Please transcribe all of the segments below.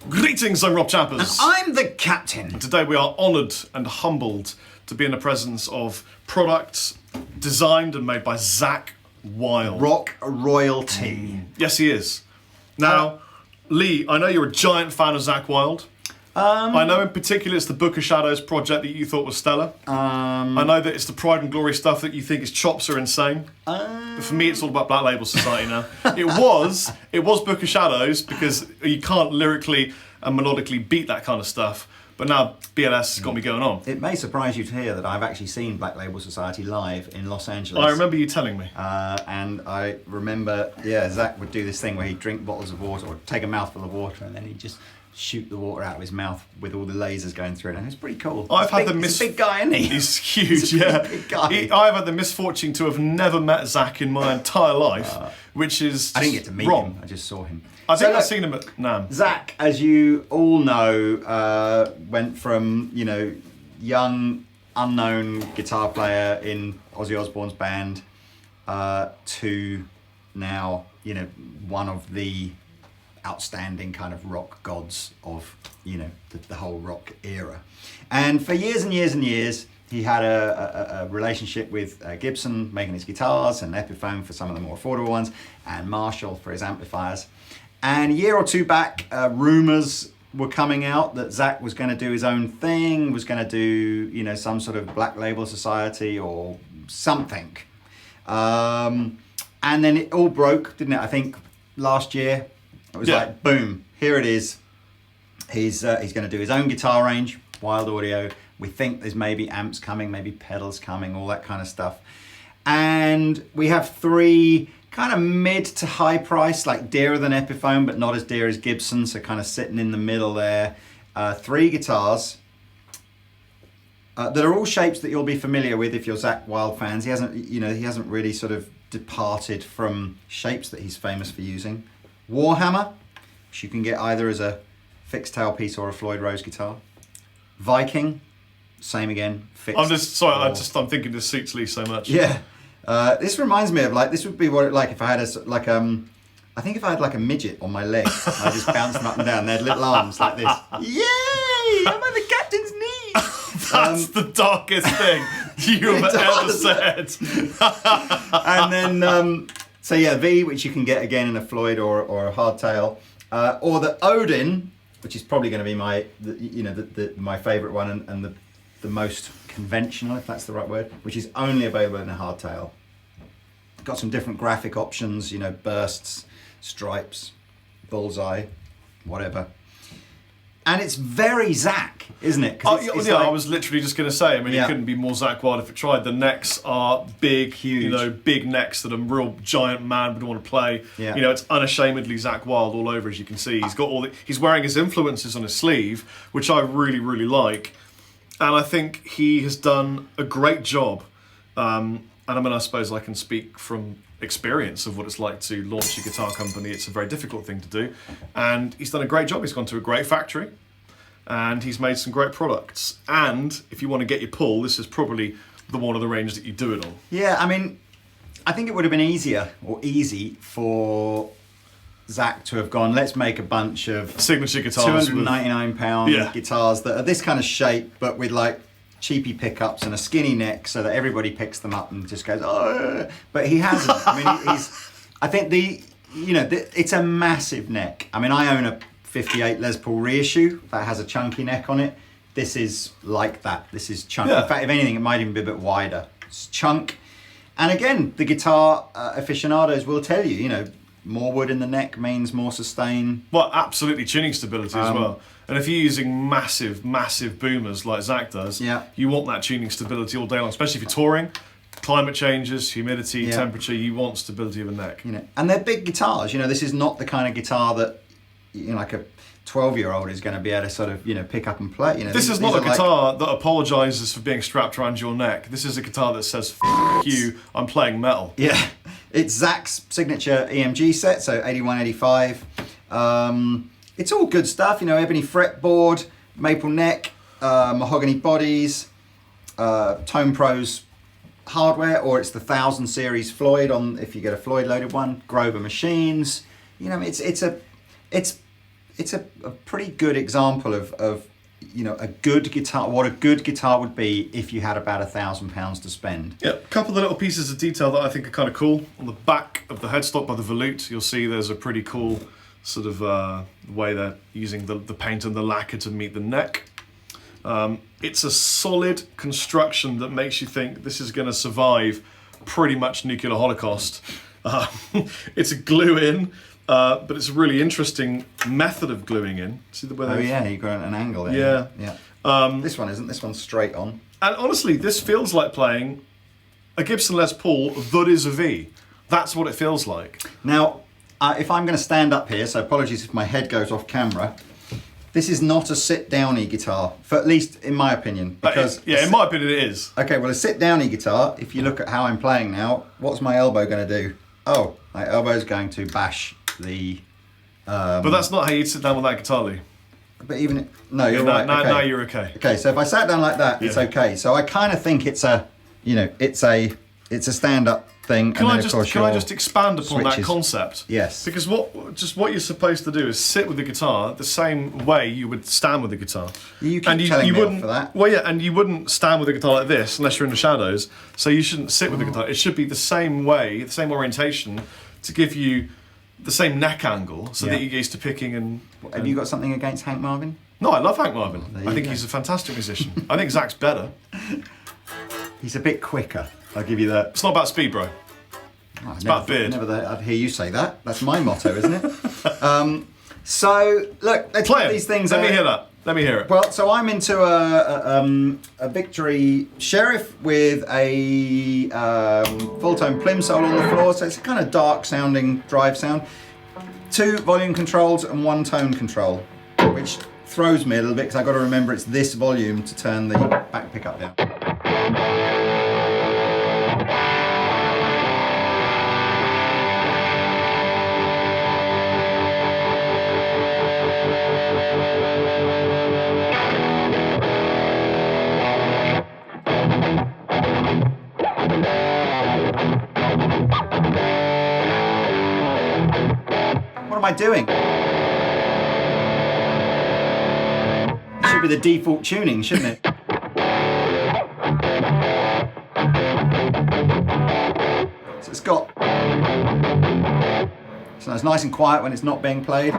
Greetings, I'm Rob Chappers. And I'm the captain. Today we are honoured and humbled to be in the presence of products designed and made by Zakk Wylde. Rock royalty. Yes, he is. Now, Lee, I know you're a giant fan of Zakk Wylde. I know in particular it's the Book of Shadows project that you thought was stellar. I know that it's the Pride and Glory stuff that you think his chops are insane. But for me, it's all about Black Label Society now. It was Book of Shadows because you can't lyrically and melodically beat that kind of stuff. But now BLS has got me going on. It may surprise you to hear that I've actually seen Black Label Society live in Los Angeles. I remember you telling me. And I remember, Zakk would do this thing where he'd drink bottles of water or take a mouthful of water and then he'd just shoot the water out of his mouth with all the lasers going through it, and it's pretty cool. He's a big guy, isn't he? He's huge, yeah. Big guy. I've had the misfortune to have never met Zakk in my entire life, which is I didn't get to meet wrong. him. I just saw him. I think I've seen him at NAMM. Zakk, as you all know, went from young unknown guitar player in Ozzy Osbourne's band to now one of the outstanding kind of rock gods of the whole rock era. And for years and years and years he had a relationship with Gibson, making his guitars, and Epiphone for some of the more affordable ones, and Marshall for his amplifiers. And a year or two back, rumours were coming out that Zakk was going to do his own thing, was going to do some sort of Black Label Society or something. And then it all broke, didn't it? I think last year. It was like, boom, here it is. He's going to do his own guitar range, Wylde Audio. We think there's maybe amps coming, maybe pedals coming, all that kind of stuff. And we have three kind of mid to high price, like dearer than Epiphone, but not as dear as Gibson, so kind of sitting in the middle there. Three guitars that are all shapes that you'll be familiar with if you're Zakk Wylde fans. He hasn't really sort of departed from shapes that he's famous for using. Warhammer, which you can get either as a fixed tail piece or a Floyd Rose guitar. Viking, same again, fixed. I'm thinking this suits Lee so much. Yeah, this reminds me of this would be what it like if I had I think if I had like a midget on my leg, I just bounced them up and down. They had little arms like this. Yay! I'm on the captain's knee. That's the darkest thing you have ever said. And then. So V, which you can get again in a Floyd or a hardtail, or the Odin, which is probably going to be my favourite one and the most conventional, if that's the right word, which is only available in a hardtail. Got some different graphic options, bursts, stripes, bullseye, whatever. And it's very Zakk, isn't it? I was literally just going to say, it couldn't be more Zakk Wylde if it tried. The necks are big, huge, big necks that a real giant man would want to play. Yeah. It's unashamedly Zakk Wylde all over, as you can see. He's got he's wearing his influences on his sleeve, which I really, really like. And I think he has done a great job. And I suppose I can speak from experience of what it's like to launch a guitar company. It's a very difficult thing to do, and he's done a great job. He's gone to a great factory and he's made some great products, and if you want to get your pull, this is probably the one of the range that you do it on. I think it would have been easy for Zakk to have gone, let's make a bunch of signature guitars, £299 guitars that are this kind of shape but with like cheapy pickups and a skinny neck so that everybody picks them up and just goes, oh, but he hasn't. I think it's a massive neck. I own a 58 Les Paul reissue that has a chunky neck on it. This is like that. This is chunky. In fact, if anything, it might even be a bit wider. It's chunk. And again, the guitar aficionados will tell you, more wood in the neck means more sustain. Well, absolutely, tuning stability as well. And if you're using massive, massive boomers like Zakk does, you want that tuning stability all day long, especially if you're touring. Climate changes, humidity, temperature, you want stability of a neck. And they're big guitars. This is not the kind of guitar that, like a 12-year-old is going to be able to sort of, pick up and play. This is not a guitar that apologises for being strapped around your neck. This is a guitar that says, F you, I'm playing metal. Yeah. It's Zakk's signature EMG set, so 81, 85. It's all good stuff, ebony fretboard, maple neck, mahogany bodies. Tone Pro's hardware, or it's the 1000 series Floyd on if you get a Floyd loaded one. Grover machines. You know, it's a pretty good example of you know, a good guitar, what a good guitar would be if you had about £1,000 to spend. Yeah, a couple of little pieces of detail that I think are kind of cool. On the back of the headstock by the volute, you'll see there's a pretty cool sort of way they're using the paint and the lacquer to meet the neck. It's a solid construction that makes you think this is going to survive pretty much nuclear holocaust. It's a glue-in. But it's a really interesting method of gluing in. See the way? Oh yeah, you've got an angle there. Yeah. This one isn't. This one's straight on. And honestly, this feels like playing a Gibson Les Paul that is a V. That's what it feels like. Now, if I'm going to stand up here, so apologies if my head goes off camera. This is not a sit-downy guitar, for at least in my opinion. Because in my opinion, it is. Okay, well, a sit-downy guitar. If you look at how I'm playing now, what's my elbow going to do? Oh, my elbow's going to bash the. But that's not how you'd sit down with that guitar, Lee. But even you're right. Now you're okay. Okay, so if I sat down like that, it's okay. So I kind of think it's a, you know, it's a stand-up thing. Can I just expand upon that concept? Yes. Because what you're supposed to do is sit with the guitar the same way you would stand with the guitar. You keep telling me off for that. Well, yeah, and you wouldn't stand with the guitar like this unless you're in the shadows. So you shouldn't sit with the guitar. It should be the same way, the same orientation, to give you the same neck angle, so that you're used to picking and. Have you got something against Hank Marvin? No, I love Hank Marvin. I think he's a fantastic musician. I think Zakk's better. He's a bit quicker. I'll give you that. It's not about speed, bro. It's about beard. I'd hear you say that. That's my motto, isn't it? So look, let's play these things. Let me hear that. Let me hear it. Well, so I'm into a Victory Sheriff with a full-tone plimsoll on the floor, so it's a kind of dark-sounding drive sound. 2 volume controls and 1 tone control, which throws me a little bit because I've got to remember it's this volume to turn the back pickup down. What am I doing? It should be the default tuning, shouldn't it? So it's got. So it's nice and quiet when it's not being played.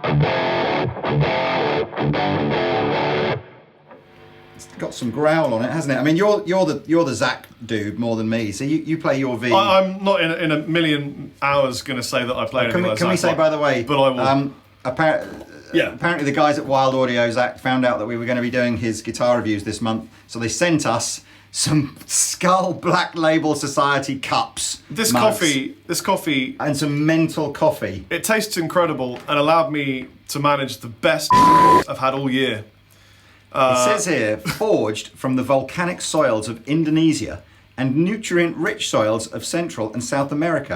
It's got some growl on it, hasn't it? I mean, you're the Zakk dude more than me, so you play your V. I'm not in a million hours going to say that I play anything like Zakk. Can we say, by the way, but I will. Apparently the guys at Wylde Audio, Zakk, found out that we were going to be doing his guitar reviews this month, so they sent us some Skull Black Label Society cups. This coffee, and some mental coffee. It tastes incredible and allowed me to manage the best I've had all year. It says here, forged from the volcanic soils of Indonesia and nutrient-rich soils of Central and South America.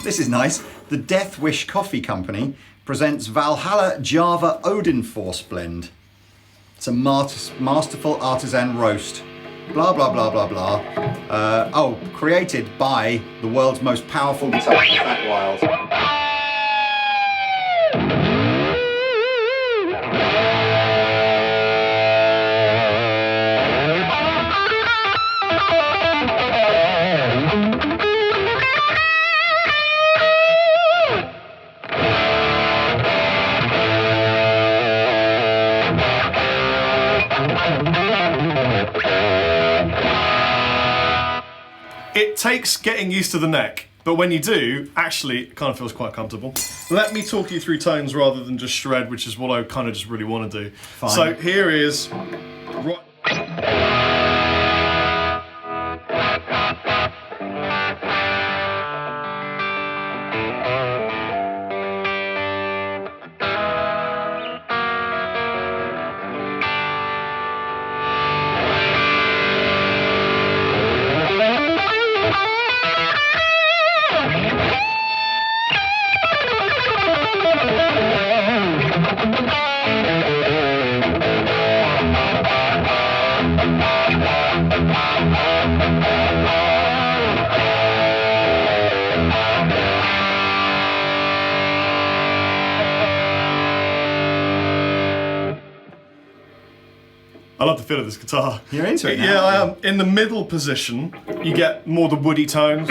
This is nice. The Death Wish Coffee Company presents Valhalla Java Odin Force blend. It's a masterful artisan roast. Blah, blah, blah, blah, blah. Created by the world's most powerful guitarist, Zakk Wylde. It takes getting used to the neck, but when you do, actually, it kind of feels quite comfortable. Let me talk you through tones rather than just shred, which is what I kind of just really want to do. Fine. So here is... I love the feel of this guitar. You're into it now, Yeah, I am. In the middle position, you get more the woody tones.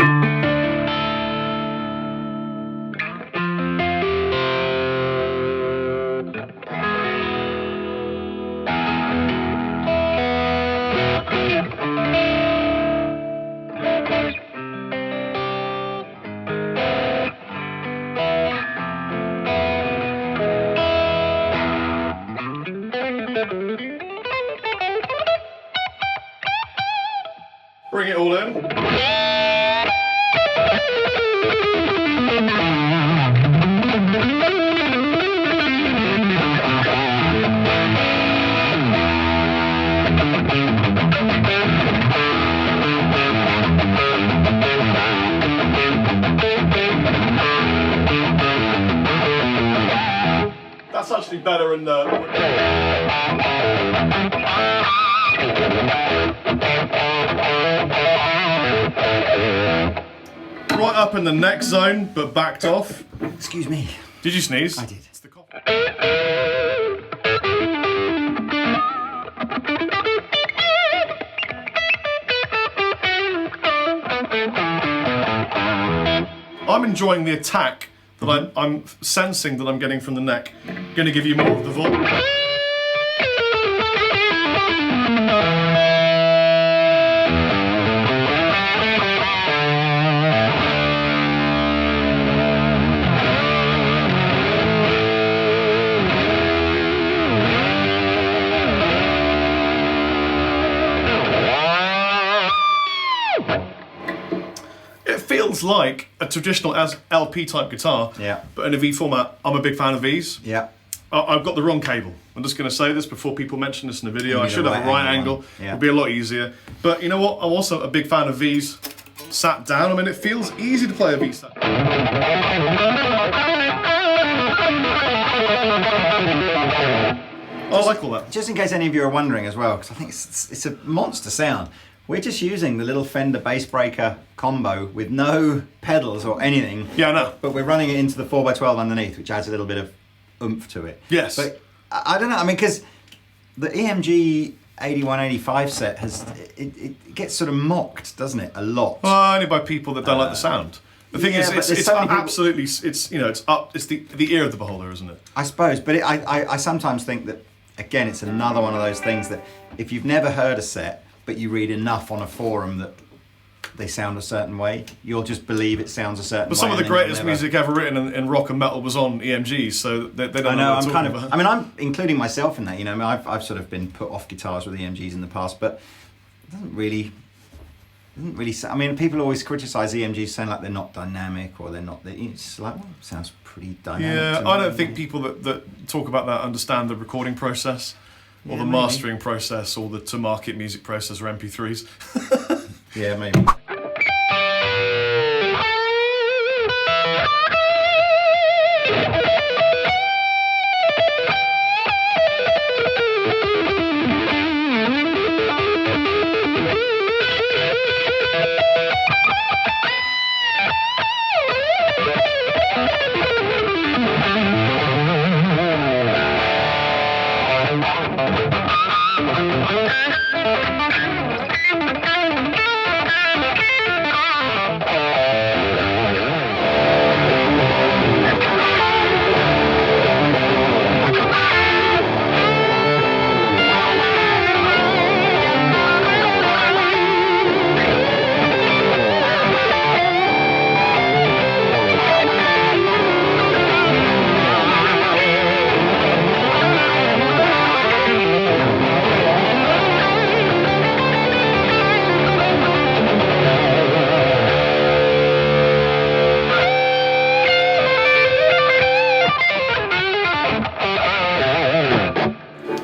Bring it all in. That's actually better in the... Right up in the neck zone, but backed off. Excuse me. Did you sneeze? I did. It's the cough. I'm enjoying the attack that I'm sensing that I'm getting from the neck. Going to give you more of the volume. Feels like a traditional LP type guitar, but in a V format. I'm a big fan of Vs. Yeah. I've got the wrong cable. I'm just going to say this before people mention this in the video. I should have a right angle. Yeah. It'd be a lot easier. But you know what? I'm also a big fan of Vs sat down. I mean, it feels easy to play a V sat. I like all that. Just in case any of you are wondering as well, because I think it's a monster sound. We're just using the little Fender bass breaker combo with no pedals or anything. Yeah, I know. But we're running it into the 4x12 underneath, which adds a little bit of oomph to it. Yes. But I don't know, I mean, because the EMG 8185 set it gets sort of mocked, doesn't it? A lot. Well, only by people that don't like the sound. The thing is, it's so absolutely, it's the ear of the beholder, isn't it? I suppose, but I sometimes think that, again, it's another one of those things that if you've never heard a set, but you read enough on a forum that they sound a certain way, you'll just believe it sounds a certain way. But some of the greatest music ever written in rock and metal was on EMGs, so they don't know what I'm talking about. I mean, I'm including myself in that. You know, I mean, I've sort of been put off guitars with EMGs in the past, but it doesn't really. I mean, people always criticise EMGs saying like they're not dynamic or they're not. It's like, well, it sounds pretty dynamic. Yeah, I don't think people that talk about that understand the recording process. Or the mastering process, or the to-market music process, or MP3s. Yeah, maybe.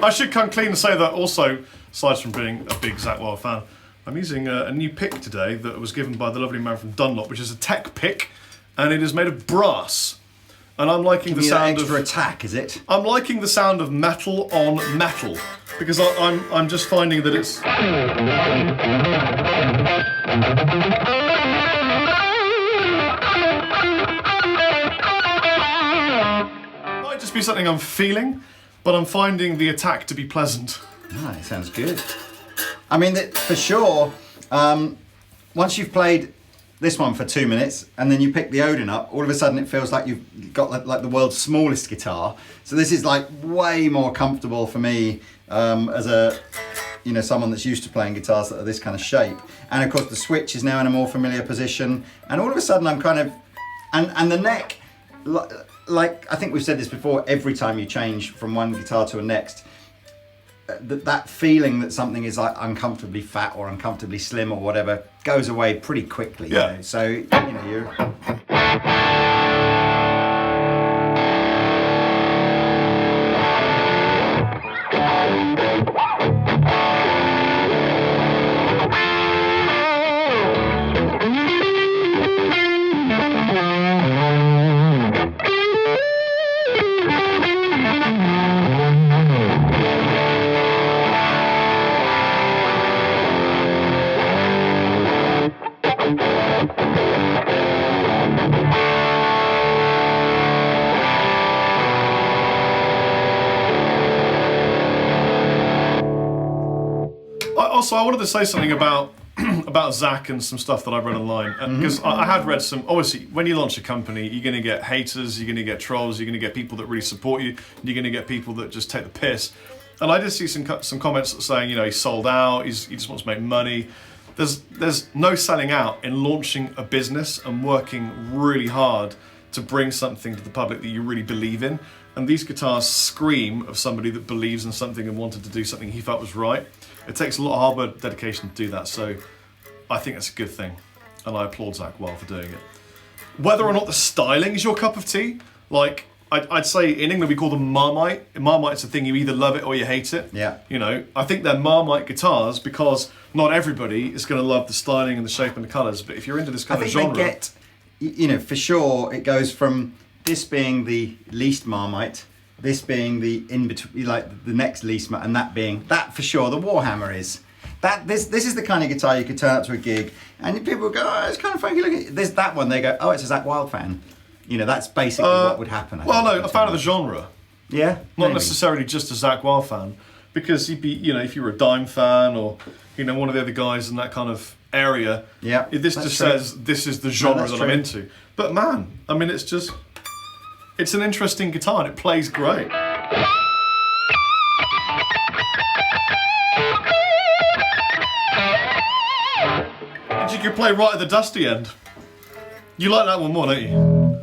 I should come clean and say that also, aside from being a big Zakk Wylde fan, I'm using a new pick today that was given by the lovely man from Dunlop, which is a tech pick, and it is made of brass. And I'm liking the sound of extra attack, is it? I'm liking the sound of metal on metal because I'm just finding that it's. Might just be something I'm feeling, but I'm finding the attack to be pleasant. Ah, it sounds good. I mean, for sure, once you've played this one for 2 minutes and then you pick the Odin up, all of a sudden it feels like you've got like the world's smallest guitar. So this is like way more comfortable for me as a, you know, someone that's used to playing guitars that are this kind of shape. And of course the switch is now in a more familiar position. And all of a sudden I'm kind of, and the neck, like I think we've said this before, every time you change from one guitar to a next, that feeling that something is like uncomfortably fat or uncomfortably slim or whatever goes away pretty quickly. Yeah. You know? So, you know, you're... Also, I wanted to say something about Zakk and some stuff that I've read online, because I had read some. Obviously, when you launch a company, you're going to get haters, you're going to get trolls, you're going to get people that really support you, and you're going to get people that just take the piss. And I did see some comments saying, you know, he's sold out, he just wants to make money. There's no selling out in launching a business and working really hard to bring something to the public that you really believe in. And these guitars scream of somebody that believes in something and wanted to do something he felt was right. It takes a lot of hard work, dedication to do that, so I think that's a good thing, and I applaud Zakk Wylde for doing it. Whether or not the styling is your cup of tea, like I'd say in England we call them Marmite. Marmite's a thing, you either love it or you hate it. Yeah. You know, I think they're Marmite guitars because not everybody is going to love the styling and the shape and the colours, but if you're into this kind of genre... I think they get, you know, for sure, it goes from this being the least Marmite, this being the in-between, like the next least, and that for sure, the Warhammer is. This is the kind of guitar you could turn up to a gig and people go, oh, it's kind of funky looking. There's that one, they go, oh, it's a Zakk Wylde fan. You know, that's basically what would happen. Well, no, a fan of the genre. Yeah? Not necessarily just a Zakk Wylde fan, because you'd be, you know, if you were a Dime fan or, you know, one of the other guys in that kind of area, yeah, this just says this is the genre that I'm into. But man, I mean, it's an interesting guitar and it plays great. And you could play right at the dusty end. You like that one more, don't you?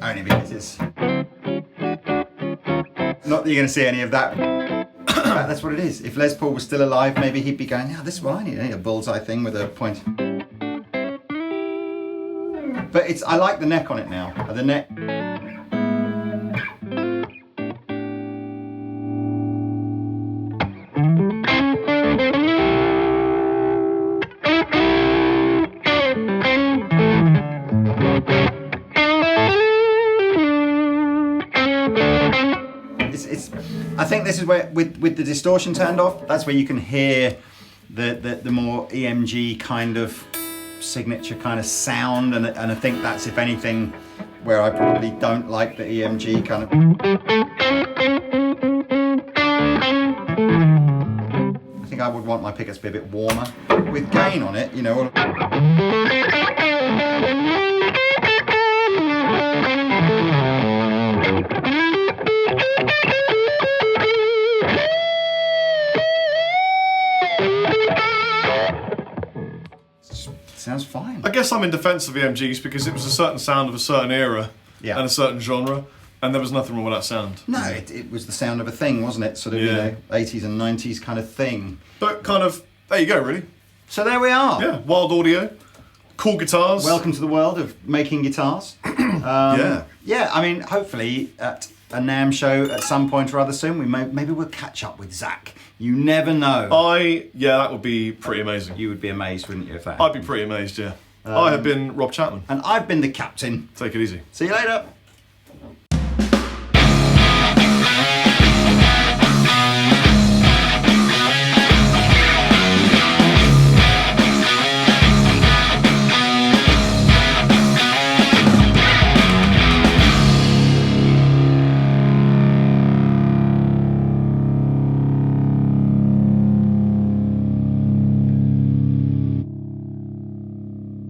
Only because it's... Not that you're going to see any of that. That's what it is. If Les Paul was still alive, maybe he'd be going, yeah, this is what I need. I need a bullseye thing with a point. But I like the neck on it now. The neck... I think this is where, with the distortion turned off, that's where you can hear the more EMG kind of signature kind of sound, and I think that's, if anything, where I probably don't like the EMG kind of... I think I would want my pickups to be a bit warmer. With gain on it, you know... Sounds fine. I guess I'm in defence of EMGs because it was a certain sound of a certain era and a certain genre, and there was nothing wrong with that sound. No, it was the sound of a thing, wasn't it? Sort of, you know, 80s and 90s kind of thing. But kind of, there you go, really. So there we are. Yeah, Wylde audio, cool guitars. Welcome to the world of making guitars. Yeah, I mean, hopefully at a NAMM show at some point or other soon, maybe we'll catch up with Zakk. You never know. That would be pretty amazing. You would be amazed, wouldn't you, if that I'd be pretty amazed, yeah. I have been Rob Chapman. And I've been the captain. Take it easy. See you later.